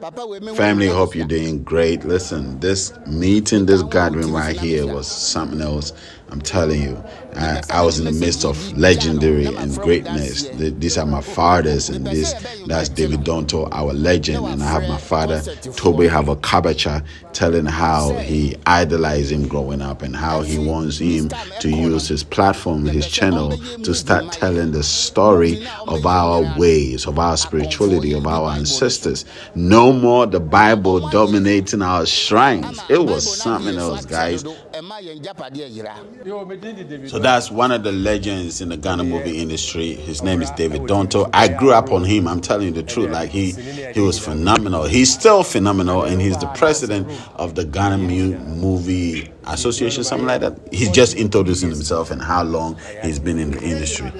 Family, hope you're doing great. Listen, this meeting, this gathering right here was something else. I'm telling you, I was in the midst of legendary and greatness. These are my fathers, and that's David Donto, our legend. And I have my father, Toby Kabacha, telling how he idolized him growing up and how he wants him to use his platform, his channel, to start telling the story of our ways, of our spirituality, of our ancestors. No more the Bible dominating our shrines. It was something else, guys. So that's one of the legends in the Ghana movie industry. His name is David Donto. I grew up on him. I'm telling you the truth. Like he was phenomenal. He's still phenomenal, and he's the president of the Ghana Movie Association, something like that. He's just introducing himself and how long he's been in the industry.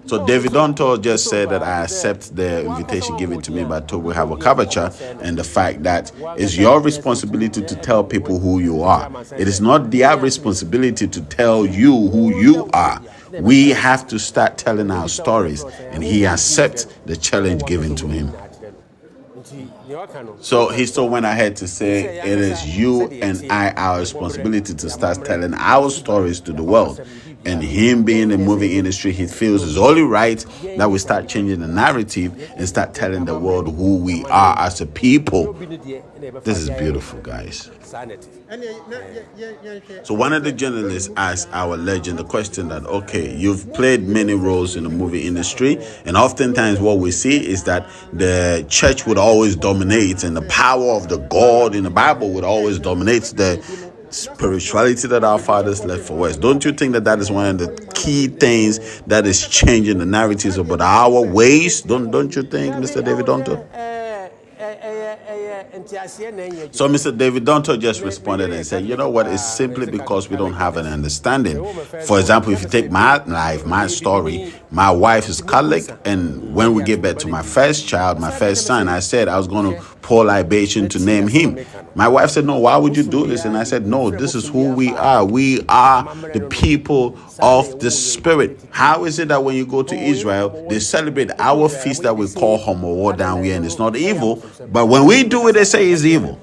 So David Donto just said that I accept the invitation given to me by Toby Kabacha, and the fact that it's your responsibility to tell people who you are. It is not their responsibility to tell you who you are. We have to start telling our stories, and he accepts the challenge given to him. So he still went ahead to say it is you and I, our responsibility to start telling our stories to the world. And him being in the movie industry, he feels it's only right that we start changing the narrative and start telling the world who we are as a people. This is beautiful, guys. So one of the journalists asked our legend the question that, okay, you've played many roles in the movie industry, and oftentimes what we see is that the church would always dominate, and the power of the God in the Bible would always dominate the spirituality that our fathers left for us. Don't you think that is one of the key things that is changing the narratives about our ways? Don't you think, Mr. David Donto? So Mr. David Donto just responded and said, you know what, it's simply because we don't have an understanding. For example, if you take my life, my story, my wife is Catholic, and when we get back to my first child, my first son, I said I was going to pour libation to name him. My wife said, no, why would you do this? And I said, no, this is who we are. We are the people of the Spirit. How is it that when you go to Israel, they celebrate our feast that we call Homo down here, and it's not evil, but when we do it, they say it's evil.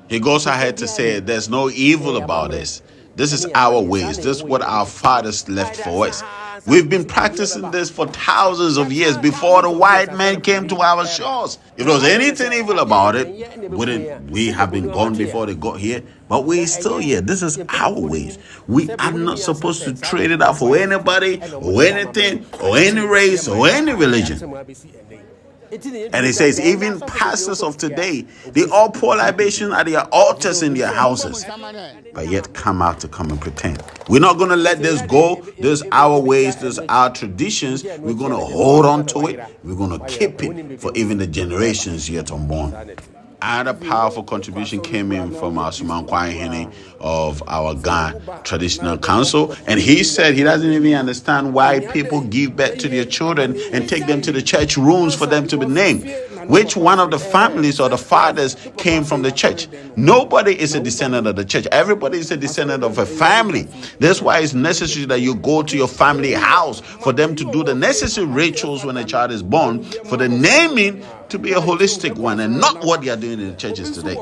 He goes ahead to say there's no evil about this. This is our ways. This is what our fathers left for us. We've been practicing this for thousands of years before the white man came to our shores. If there was anything evil about it, wouldn't we have been gone before they got here? But we're still here. This is our ways. We are not supposed to trade it out for anybody or anything or any race or any religion. And it says even pastors of today, they all pour libation at their altars in their houses, but yet come out to come and pretend. We're not going to let this go. This is our ways. This is our traditions. We're going to hold on to it. We're going to keep it for even the generations yet unborn. Another powerful contribution came in from our Suman Hene of our Ghana Traditional Council, and he said he doesn't even understand why people give birth to their children and take them to the church rooms for them to be named. Which one of the families or the fathers came from the church? Nobody is a descendant of the church. Everybody is a descendant of a family. That's why it's necessary that you go to your family house for them to do the necessary rituals when a child is born, for the naming to be a holistic one and not what they are doing in the churches today.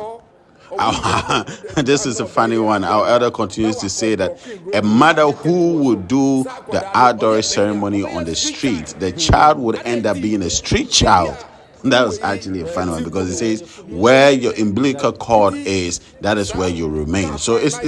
This is a funny one. Our elder continues to say that a mother who would do the outdoor ceremony on the street, the child would end up being a street child. That was actually a funny one, because it says where your umbilical cord is, that is where you remain. So this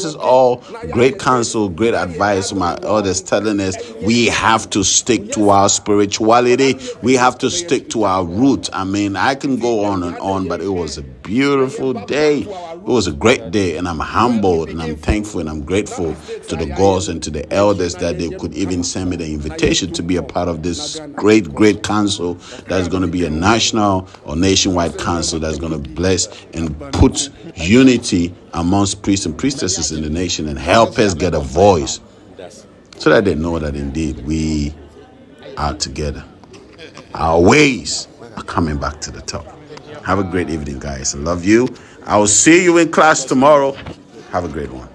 is all great counsel, great advice from my elders telling us we have to stick to our spirituality. We have to stick to our roots. I mean, I can go on and on, but it was a beautiful day. It was a great day, and I'm humbled and I'm thankful and I'm grateful to the gods and to the elders that they could even send me the invitation to be a part of this great council that's going to be a national or nationwide council that's going to bless and put unity amongst priests and priestesses in the nation and help us get a voice so that they know that indeed we are together. Our ways are coming back to the top. Have a great evening, guys. I love you. I will see you in class tomorrow. Have a great one.